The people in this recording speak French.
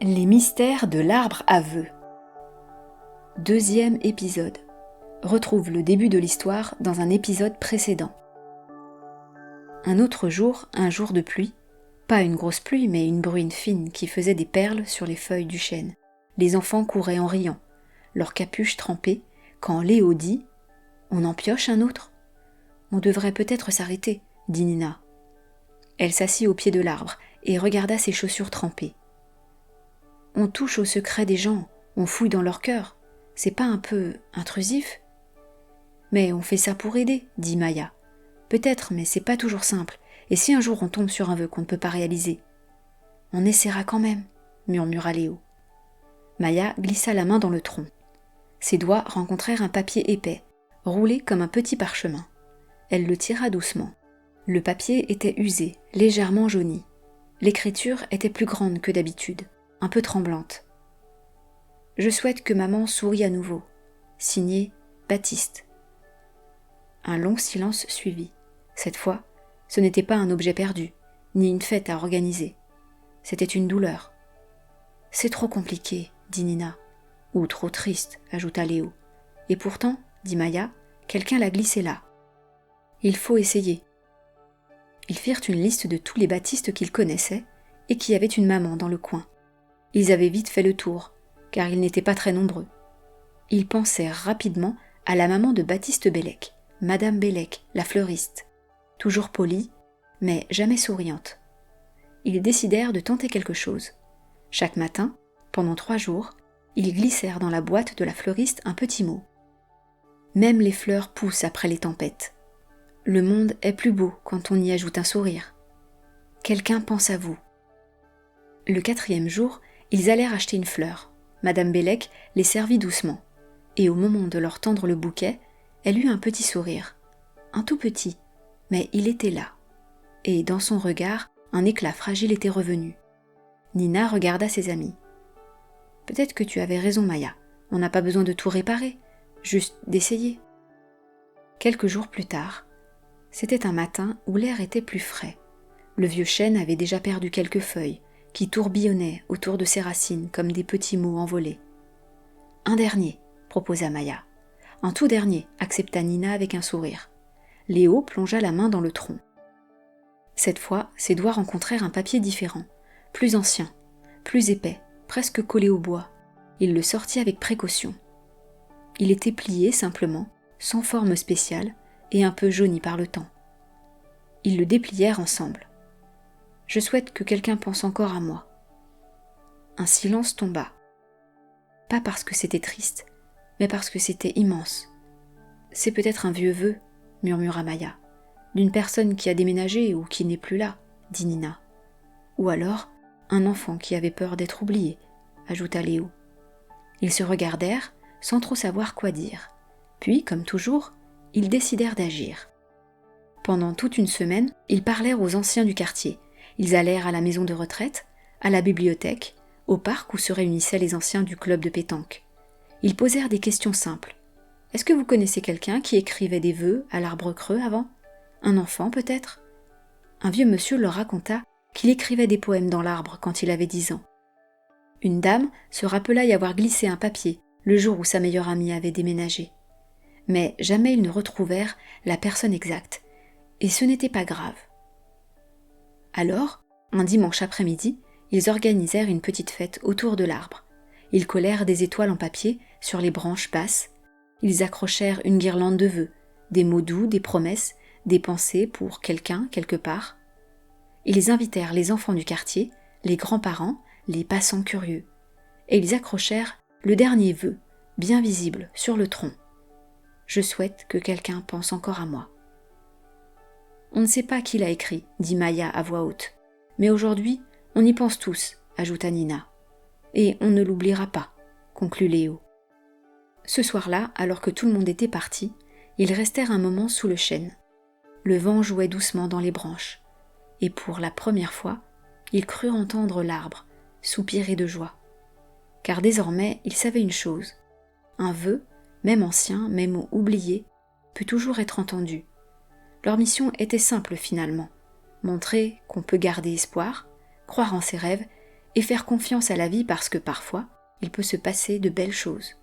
Les mystères de l'arbre à vœux. Deuxième épisode. Retrouve le début de l'histoire dans un épisode précédent. Un autre jour, un jour de pluie, pas une grosse pluie mais une bruine fine qui faisait des perles sur les feuilles du chêne. Les enfants couraient en riant, leurs capuches trempées, quand Léo dit « On en pioche un autre ?»« On devrait peut-être s'arrêter, » dit Nina. Elle s'assit au pied de l'arbre et regarda ses chaussures trempées. On touche au secret des gens, on fouille dans leur cœur. C'est pas un peu intrusif ? Mais on fait ça pour aider, dit Maya. Peut-être, mais c'est pas toujours simple. Et si un jour on tombe sur un vœu qu'on ne peut pas réaliser ? On essaiera quand même, murmura Léo. Maya glissa la main dans le tronc. Ses doigts rencontrèrent un papier épais, roulé comme un petit parchemin. Elle le tira doucement. Le papier était usé, légèrement jauni. L'écriture était plus grande que d'habitude, un peu tremblante. « Je souhaite que maman sourie à nouveau. » Signé Baptiste. Un long silence suivit. Cette fois, ce n'était pas un objet perdu, ni une fête à organiser. C'était une douleur. « C'est trop compliqué, » dit Nina. « Ou trop triste, » ajouta Léo. « Et pourtant, » dit Maya, « quelqu'un l'a glissé là. »« Il faut essayer. » Ils firent une liste de tous les Baptistes qu'ils connaissaient et qui avaient une maman dans le coin. Ils avaient vite fait le tour, car ils n'étaient pas très nombreux. Ils pensèrent rapidement à la maman de Baptiste Bellec, Madame Bellec, la fleuriste, toujours polie, mais jamais souriante. Ils décidèrent de tenter quelque chose. Chaque matin, pendant 3 jours, ils glissèrent dans la boîte de la fleuriste un petit mot. Même les fleurs poussent après les tempêtes. Le monde est plus beau quand on y ajoute un sourire. Quelqu'un pense à vous. Le 4e jour, ils allèrent acheter une fleur. Madame Bellec les servit doucement. Et au moment de leur tendre le bouquet, elle eut un petit sourire. Un tout petit, mais il était là. Et dans son regard, un éclat fragile était revenu. Nina regarda ses amis. « Peut-être que tu avais raison, Maya. On n'a pas besoin de tout réparer, juste d'essayer. » Quelques jours plus tard, c'était un matin où l'air était plus frais. Le vieux chêne avait déjà perdu quelques feuilles, qui tourbillonnaient autour de ses racines comme des petits mots envolés. « Un dernier, » proposa Maya. « Un tout dernier, » accepta Nina avec un sourire. Léo plongea la main dans le tronc. Cette fois, ses doigts rencontrèrent un papier différent, plus ancien, plus épais, presque collé au bois. Il le sortit avec précaution. Il était plié simplement, sans forme spéciale, et un peu jauni par le temps. Ils le déplièrent ensemble. « Je souhaite que quelqu'un pense encore à moi. » Un silence tomba. Pas parce que c'était triste, mais parce que c'était immense. « C'est peut-être un vieux vœu, » murmura Maya. « D'une personne qui a déménagé ou qui n'est plus là, » dit Nina. « Ou alors, un enfant qui avait peur d'être oublié, » ajouta Léo. Ils se regardèrent, sans trop savoir quoi dire. Puis, comme toujours, ils décidèrent d'agir. Pendant toute une semaine, ils parlèrent aux anciens du quartier. Ils allèrent à la maison de retraite, à la bibliothèque, au parc où se réunissaient les anciens du club de pétanque. Ils posèrent des questions simples. « Est-ce que vous connaissez quelqu'un qui écrivait des vœux à l'arbre creux avant ? Un enfant peut-être ?» Un vieux monsieur leur raconta qu'il écrivait des poèmes dans l'arbre quand il avait 10 ans. Une dame se rappela y avoir glissé un papier le jour où sa meilleure amie avait déménagé. Mais jamais ils ne retrouvèrent la personne exacte, et ce n'était pas grave. Alors, un dimanche après-midi, ils organisèrent une petite fête autour de l'arbre. Ils collèrent des étoiles en papier sur les branches basses. Ils accrochèrent une guirlande de vœux, des mots doux, des promesses, des pensées pour quelqu'un, quelque part. Ils invitèrent les enfants du quartier, les grands-parents, les passants curieux. Et ils accrochèrent le dernier vœu, bien visible, sur le tronc. « Je souhaite que quelqu'un pense encore à moi. » On ne sait pas qui l'a écrit, dit Maya à voix haute. Mais aujourd'hui, on y pense tous, ajouta Nina. Et on ne l'oubliera pas, conclut Léo. Ce soir-là, alors que tout le monde était parti, ils restèrent un moment sous le chêne. Le vent jouait doucement dans les branches. Et pour la première fois, ils crurent entendre l'arbre soupirer de joie. Car désormais, ils savaient une chose. Un vœu, même ancien, même oublié, peut toujours être entendu. Leur mission était simple finalement, montrer qu'on peut garder espoir, croire en ses rêves et faire confiance à la vie parce que parfois, il peut se passer de belles choses.